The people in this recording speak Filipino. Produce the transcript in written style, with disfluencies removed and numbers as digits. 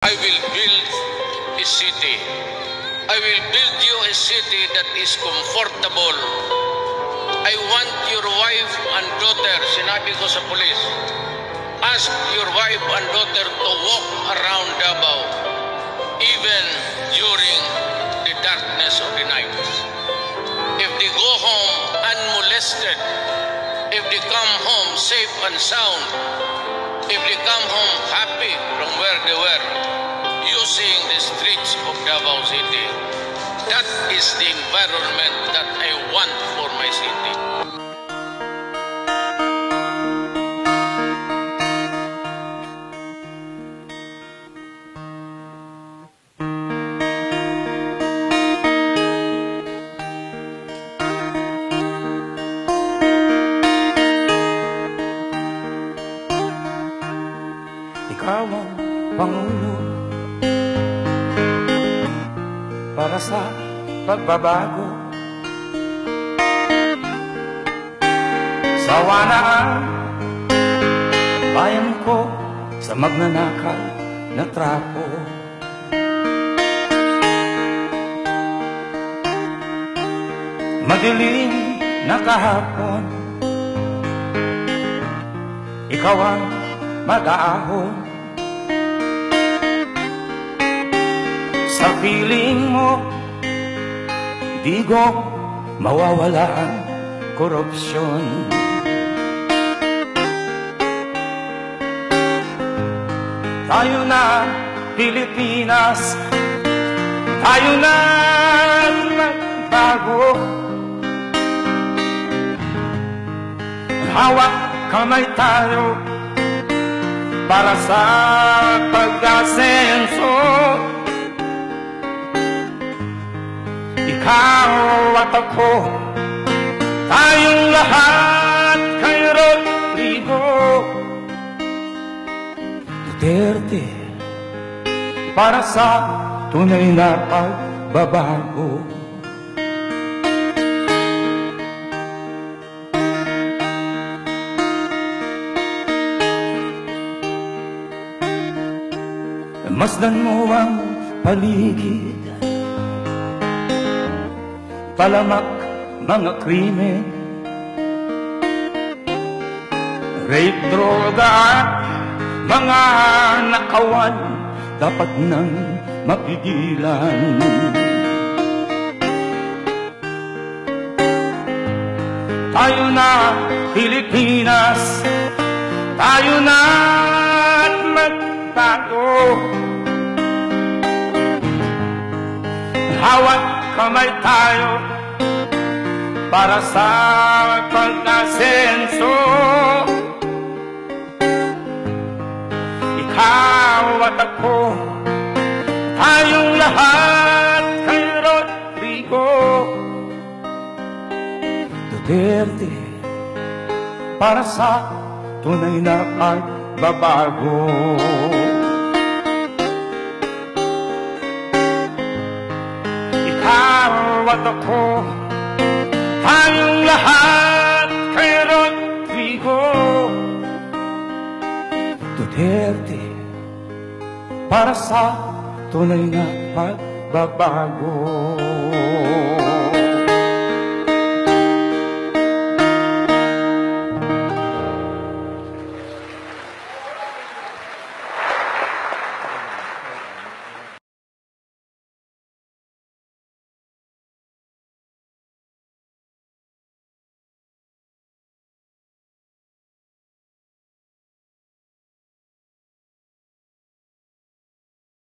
I will build a city. I will build you a city that is comfortable. I want your wife and daughter, sinabi ko sa police, ask your wife and daughter to walk around Davao, even during the darkness of the night. If they go home unmolested, if they come home safe and sound, if they come home happy from where they were, using the streets of Davao City, that is the environment that I want for my city. Ikaw ang Pangulo para sa pagbabago. Sawa na ang bayan ko sa magnanakaw na trapo. Madilim na kahapon, ikaw ang mag-aahon. Sa piling mo, di ko mawawala ang korupsyon. Tayo na Pilipinas, tayo na magbago. Hawak kamay tayo para sa pag-asenso. Ikaw at ako, tayong lahat kay Rodrigo Duterte, para sa tunay na pagbabago. Masdan mo ang paligid, palamak mga krimen, rape, droga at mga nakawan, dapat nang mapigilan. Tayo na Pilipinas, tayo na at magbago. Hawat kamay tayo para sa pag-asenso. Ikaw at ako, tayong lahat kay Rodrigo Duterte, para sa tunay na pagbabago. At ako, tayong lahat kay Rodrigo Duterte, para sa tunay na pagbabago.